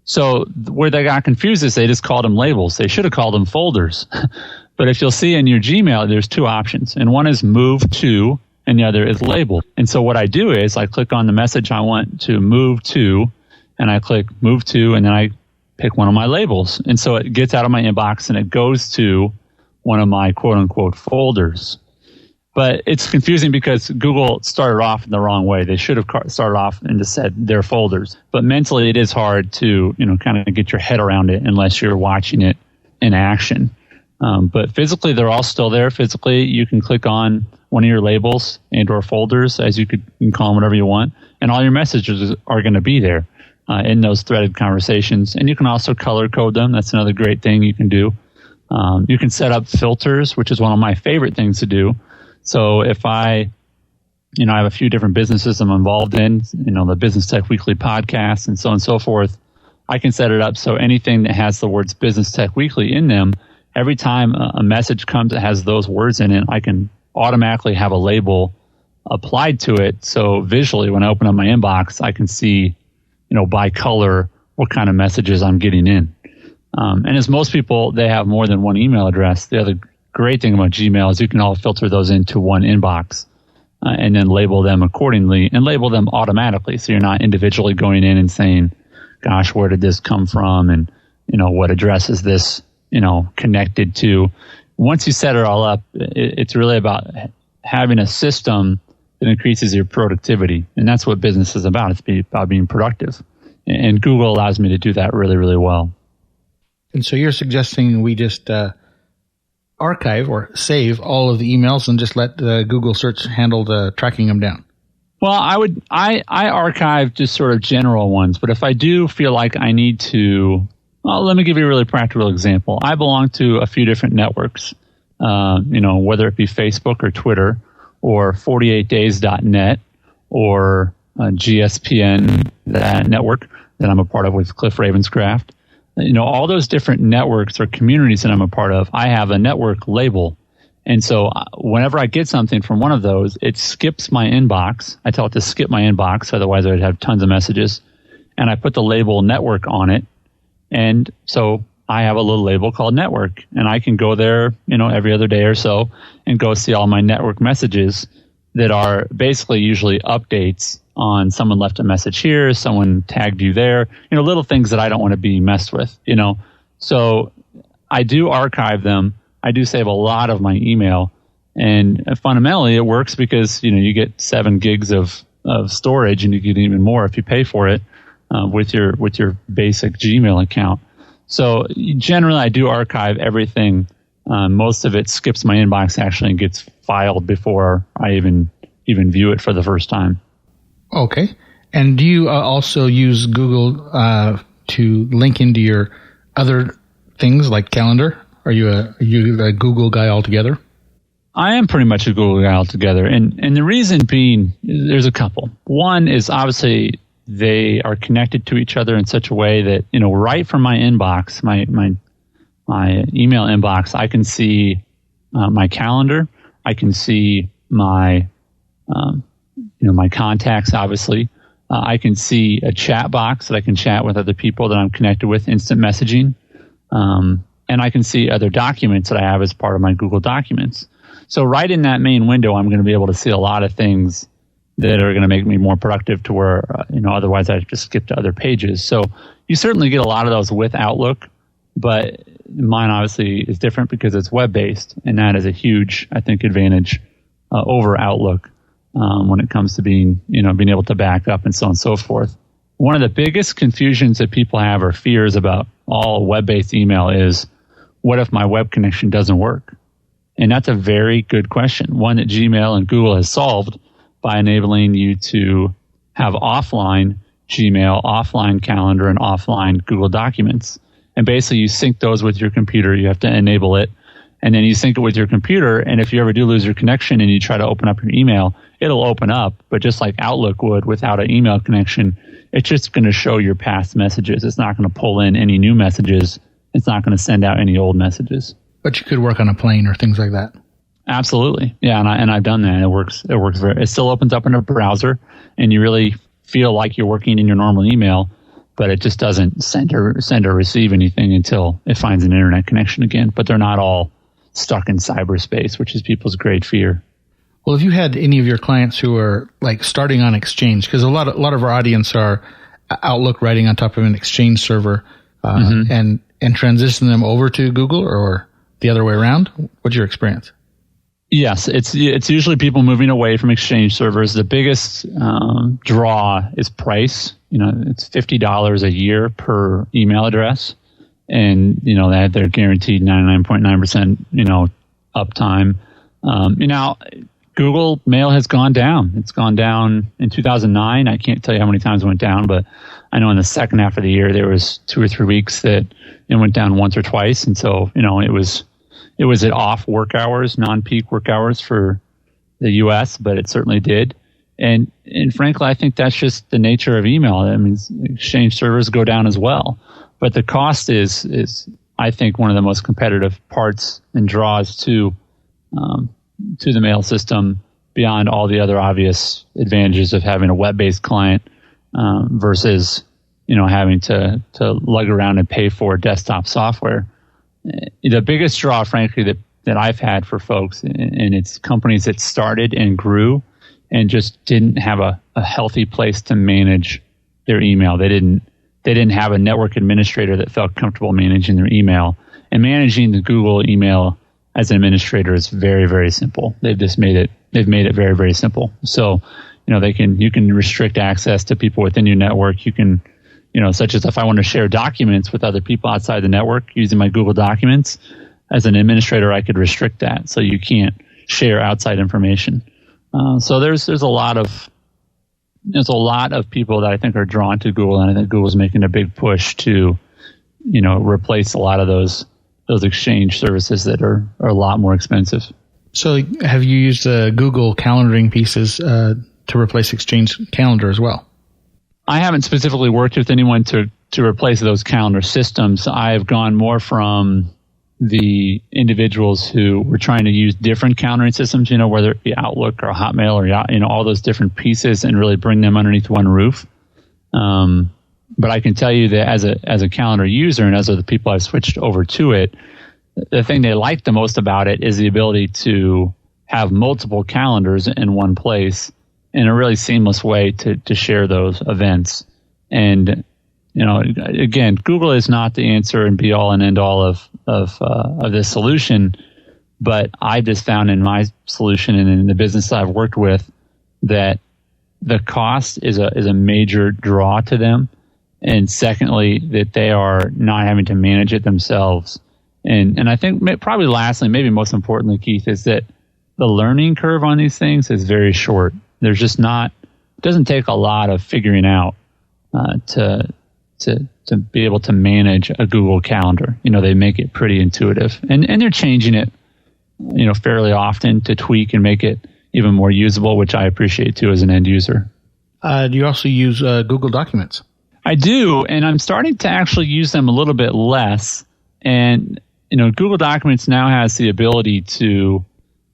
So where they got confused is they just called them labels. They should have called them folders. But if you'll see in your Gmail, there's two options. And one is move to, and the other is label. And so what I do is I click on the message I want to move to, and I click move to, and then I pick one of my labels. And so it gets out of my inbox and it goes to one of my quote unquote folders. But it's confusing because Google started off in the wrong way. They should have started off and just said they're folders. But mentally it is hard to, kind of get your head around it unless you're watching it in action. But physically they're all still there. Physically you can click on one of your labels and or folders, as you can call them whatever you want, and all your messages are going to be there. In those threaded conversations. And you can also color code them. That's another great thing you can do. You can set up filters, which is one of my favorite things to do. So if I have a few different businesses I'm involved in, the Business Tech Weekly podcast and so on and so forth, I can set it up so anything that has the words Business Tech Weekly in them, every time a message comes that has those words in it, I can automatically have a label applied to it. So visually, when I open up my inbox, I can see by color, what kind of messages I'm getting in. And as most people, they have more than one email address. The other great thing about Gmail is you can all filter those into one inbox and then label them accordingly and label them automatically. So you're not individually going in and saying, gosh, where did this come from? And, what address is this, connected to? Once you set it all up, it's really about having a system that increases your productivity. And that's what business is about. It's about being productive. And Google allows me to do that really, really well. And so you're suggesting we just archive or save all of the emails and just let the Google search handle the tracking them down? Well, I archive just sort of general ones. But if I do feel like I need to, let me give you a really practical example. I belong to a few different networks, whether it be Facebook or Twitter, or 48days.net, or GSPN, that network. that I'm a part of with Cliff Ravenscraft. All those different networks or communities that I'm a part of, I have a network label. And so whenever I get something from one of those, it skips my inbox. I tell it to skip my inbox, otherwise I would have tons of messages. And I put the label network on it. And so I have a little label called network. And I can go there, every other day or so and go see all my network messages that are basically usually updates on someone left a message here, someone tagged you there, little things that I don't want to be messed with, So I do archive them. I do save a lot of my email, and fundamentally it works because, you get 7 gigs of storage, and you get even more if you pay for it with your basic Gmail account. So generally I do archive everything. Most of it skips my inbox actually and gets filed before I even view it for the first time. Okay. And do you also use Google to link into your other things like calendar? Are you a Google guy altogether? I am pretty much a Google guy altogether. And the reason being, there's a couple. One is obviously they are connected to each other in such a way that, right from my inbox, my email inbox, I can see my calendar. I can see my, my contacts, obviously. I can see a chat box that I can chat with other people that I'm connected with, instant messaging. And I can see other documents that I have as part of my Google Documents. So right in that main window, I'm going to be able to see a lot of things that are going to make me more productive to where, otherwise I'd just skip to other pages. So you certainly get a lot of those with Outlook, but mine obviously is different because it's web-based, and that is a huge, I think, advantage over Outlook when it comes to being able to back up and so on and so forth. One of the biggest confusions that people have or fears about all web-based email is, what if my web connection doesn't work? And that's a very good question, one that Gmail and Google has solved by enabling you to have offline Gmail, offline calendar, and offline Google Documents. And basically you sync those with your computer. You have to enable it. And then you sync it with your computer. And if you ever do lose your connection and you try to open up your email, it'll open up. But just like Outlook would without an email connection, it's just going to show your past messages. It's not going to pull in any new messages. It's not going to send out any old messages. But you could work on a plane or things like that. Absolutely. Yeah. And I've done that. It works it still opens up in a browser, and you really feel like you're working in your normal email, but it just doesn't send or receive anything until it finds an internet connection again. But they're not all stuck in cyberspace, which is people's great fear. Well, if you had any of your clients who are like starting on Exchange, because a lot of our audience are Outlook writing on top of an Exchange server, and transition them over to Google or the other way around, what's your experience? Yes, it's usually people moving away from Exchange servers. The biggest draw is price. It's $50 a year per email address, and they're guaranteed 99.9% uptime. Google Mail has gone down. It's gone down in 2009. I can't tell you how many times it went down, but I know in the second half of the year there was 2 or 3 weeks that it went down once or twice, and so it was at off work hours, non-peak work hours for the U.S., but it certainly did. And frankly, I think that's just the nature of email. I mean, Exchange servers go down as well, but the cost is I think one of the most competitive parts and draws to the mail system beyond all the other obvious advantages of having a web-based client versus having to lug around and pay for desktop software. The biggest draw, frankly, that I've had for folks, and it's companies that started and grew and just didn't have a healthy place to manage their email. They didn't have a network administrator that felt comfortable managing their email. And managing the Google email as an administrator is very, very simple. They've made it very, very simple. So, you can restrict access to people within your network. You can, such as if I want to share documents with other people outside the network using my Google Documents, as an administrator, I could restrict that. So you can't share outside information. So there's a lot of people that I think are drawn to Google, and I think Google's making a big push to, replace a lot of those Exchange services that are a lot more expensive. So have you used Google calendaring pieces to replace Exchange Calendar as well? I haven't specifically worked with anyone to replace those calendar systems. I've gone more from the individuals who were trying to use different calendaring systems, whether it be Outlook or Hotmail or, all those different pieces, and really bring them underneath one roof. But I can tell you that as a calendar user, and as are the people I've switched over to it, the thing they like the most about it is the ability to have multiple calendars in one place in a really seamless way to share those events. And again, Google is not the answer and be all and end all of this solution, but I just found in my solution and in the business I've worked with that the cost is a major draw to them, and secondly, that they are not having to manage it themselves. And I think probably lastly, maybe most importantly, Keith, is that the learning curve on these things is very short. There's just it doesn't take a lot of figuring out to be able to manage a Google Calendar. They make it pretty intuitive, and they're changing it, fairly often to tweak and make it even more usable, which I appreciate too as an end user. Do you also use Google Documents? I do, and I'm starting to actually use them a little bit less. And Google Documents now has the ability to,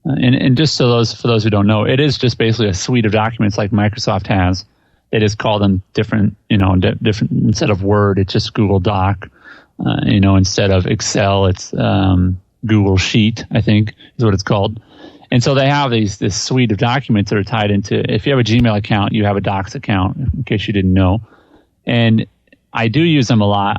and just for those who don't know, it is just basically a suite of documents like Microsoft has. They just call them different, different. Instead of Word, it's just Google Doc. Instead of Excel, it's Google Sheet, I think is what it's called. And so they have this suite of documents that are tied into. If you have a Gmail account, you have a Docs account. In case you didn't know, and I do use them a lot.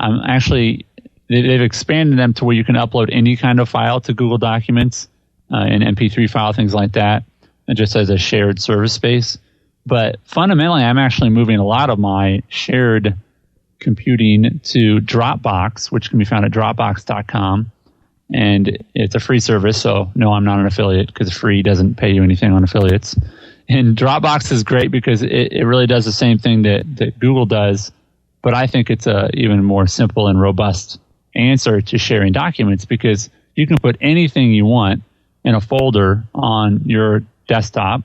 They've expanded them to where you can upload any kind of file to Google Documents, an MP3 file, things like that, and just as a shared service space. But fundamentally, I'm actually moving a lot of my shared computing to Dropbox, which can be found at dropbox.com. And it's a free service, so no, I'm not an affiliate because free doesn't pay you anything on affiliates. And Dropbox is great because it really does the same thing that Google does, but I think it's a even more simple and robust answer to sharing documents, because you can put anything you want in a folder on your desktop,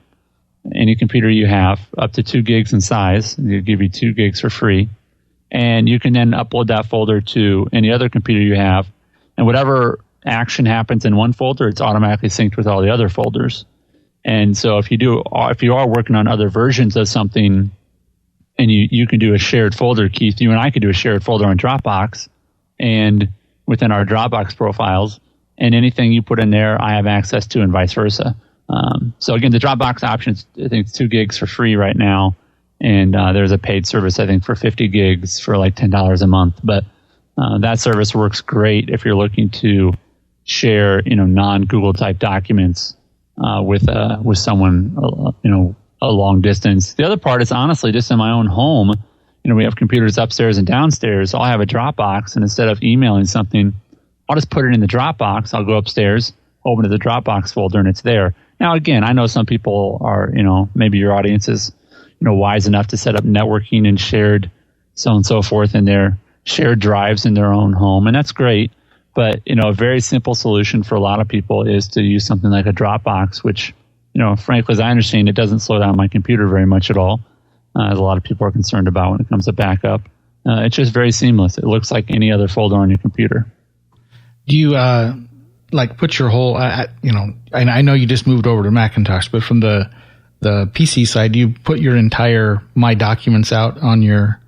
any computer you have, up to 2 gigs in size. They'll give you 2 gigs for free. And you can then upload that folder to any other computer you have. And whatever action happens in one folder, it's automatically synced with all the other folders. And so if you are working on other versions of something, and you can do a shared folder, Keith, you and I could do a shared folder on Dropbox and within our Dropbox profiles, and anything you put in there, I have access to, and vice versa. So again, the Dropbox option is, I think, 2 gigs for free right now. And there's a paid service, I think, for 50 gigs for like $10 a month. But that service works great if you're looking to share, non-Google type documents with someone, a long distance. The other part is honestly just in my own home. We have computers upstairs and downstairs. I'll have a Dropbox, and instead of emailing something, I'll just put it in the Dropbox. I'll go upstairs, open the Dropbox folder, and it's there. Now, again, I know some people are, maybe your audience is, wise enough to set up networking and shared so on and so forth in their shared drives in their own home, and that's great. But, a very simple solution for a lot of people is to use something like a Dropbox, which, frankly, as I understand, it doesn't slow down my computer very much at all, as a lot of people are concerned about when it comes to backup. It's just very seamless. It looks like any other folder on your computer. Do you, put your whole, I know you just moved over to Macintosh, but from the PC side, do you put your entire My Documents out on your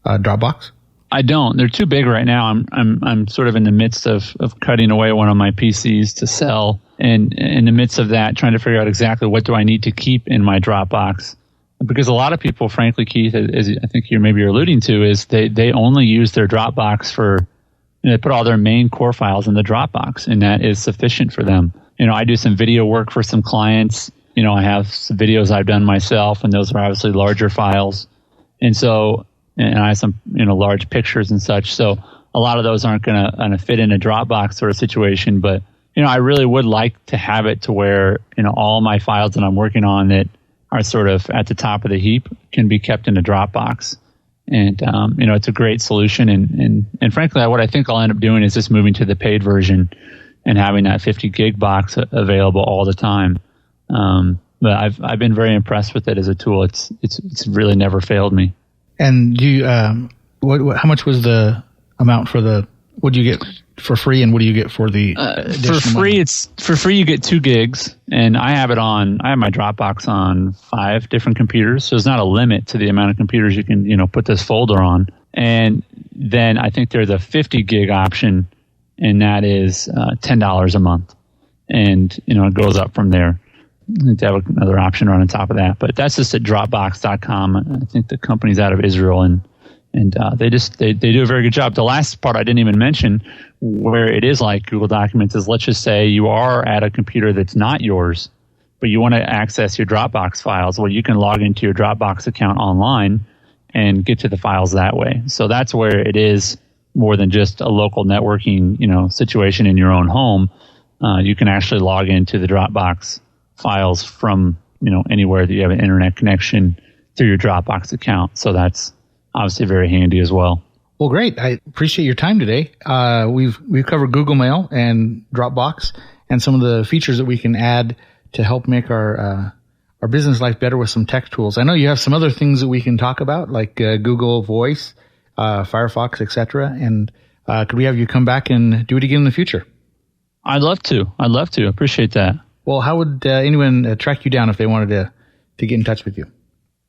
Dropbox? I don't. They're too big right now. I'm sort of in the midst of cutting away one of my PCs to sell, and in the midst of that, trying to figure out exactly what do I need to keep in my Dropbox. Because a lot of people, frankly, Keith, as I think you're alluding to, is they only use their Dropbox for, they put all their main core files in the Dropbox, and that is sufficient for them. I do some video work for some clients. I have some videos I've done myself, and those are obviously larger files. And I have some, large pictures and such. So a lot of those aren't going to fit in a Dropbox sort of situation. But, I really would like to have it to where, all my files that I'm working on that are sort of at the top of the heap can be kept in a Dropbox. And, it's a great solution. And frankly, what I think I'll end up doing is just moving to the paid version and having that 50 gig box available all the time. But I've been very impressed with it as a tool. It's really never failed me. And do you, how much was the amount for what do you get for free, and what do you get for the for free? Money? It's for free. You get 2 gigs, and I have my Dropbox on 5 different computers, so there's not a limit to the amount of computers you can put this folder on. And then I think there's a 50 gig option, and that is $10 a month, and it goes up from there. I think they have another option right on top of that, but that's just at Dropbox.com. I think the company's out of Israel, and they do a very good job. The last part I didn't even mention, where it is like Google Documents, is let's just say you are at a computer that's not yours, but you want to access your Dropbox files. Well, you can log into your Dropbox account online and get to the files that way. So that's where it is more than just a local networking situation in your own home. You can actually log into the Dropbox files from anywhere that you have an internet connection through your Dropbox account. So that's obviously very handy as well. Well, great. I appreciate your time today. We've covered Google Mail and Dropbox and some of the features that we can add to help make our business life better with some tech tools. I know you have some other things that we can talk about, like Google Voice, Firefox, etc. And could we have you come back and do it again in the future? I'd love to. Appreciate that. Well, how would anyone track you down if they wanted to get in touch with you?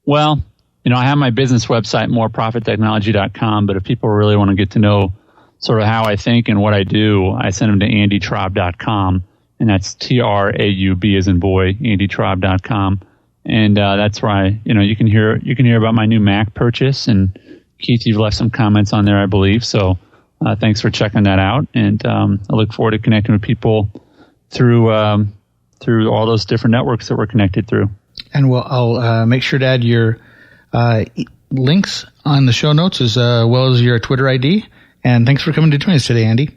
Well, I have my business website, moreprofittechnology.com, but if people really want to get to know sort of how I think and what I do, I send them to andytraub.com, and that's TRAUB as in boy, andytraub.com. And that's where you can hear about my new Mac purchase, and Keith, you've left some comments on there, I believe. So thanks for checking that out, and I look forward to connecting with people through all those different networks that we're connected through. And I'll make sure to add your links on the show notes as well as your Twitter ID. And thanks for coming to join us today, Andy.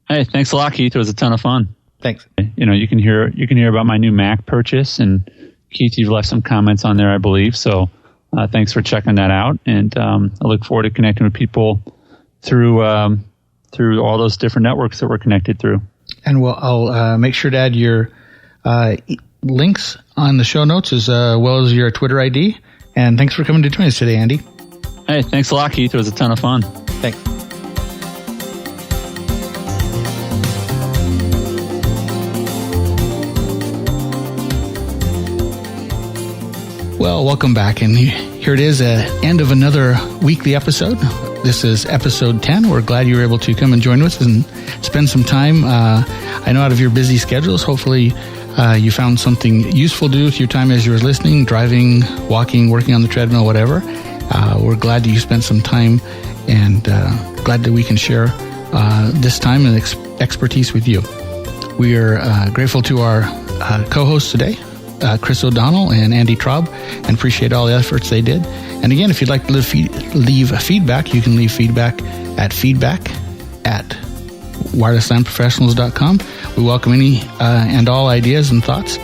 Hey, thanks a lot, Keith. It was a ton of fun. Thanks. You can hear about my new Mac purchase, and Keith, you've left some comments on there, I believe. So thanks for checking that out, and I look forward to connecting with people through all those different networks that we're connected through. And I'll make sure to add your links on the show notes as well as your Twitter ID. And thanks for coming to join us today, Andy. Hey, thanks a lot, Keith. It was a ton of fun. Thanks. Well, welcome back. And here it is, end of another weekly episode. This is episode 10. We're glad you were able to come and join us and spend some time. I know out of your busy schedules, hopefully you found something useful to do with your time as you were listening, driving, walking, working on the treadmill, whatever. We're glad that you spent some time, and glad that we can share this time and expertise with you. We are grateful to our co-hosts today, Chris O'Donnell and Andy Traub, and appreciate all the efforts they did. And again, if you'd like to leave feedback, you can leave feedback at wirelesslandprofessionals.com. We welcome any and all ideas and thoughts.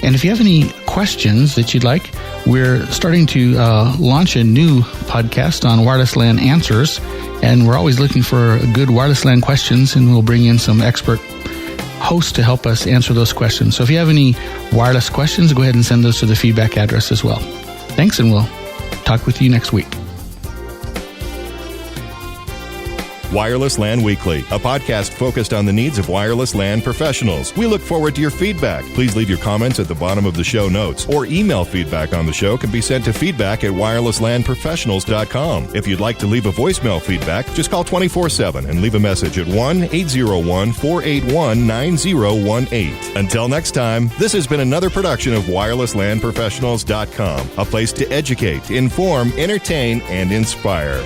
And if you have any questions that you'd like, we're starting to launch a new podcast on Wireless LAN Answers, and we're always looking for good wireless LAN questions, and we'll bring in some expert hosts to help us answer those questions. So if you have any wireless questions, go ahead and send those to the feedback address as well. Thanks, and we'll talk with you next week. Wireless LAN Weekly, a podcast focused on the needs of wireless LAN professionals. We look forward to your feedback. Please leave your comments at the bottom of the show notes, or email feedback on the show can be sent to feedback@wirelesslandprofessionals.com. If you'd like to leave a voicemail feedback, just call 24/7 and leave a message at 1-801-481-9018. Until next time, this has been another production of wirelesslandprofessionals.com, a place to educate, inform, entertain, and inspire.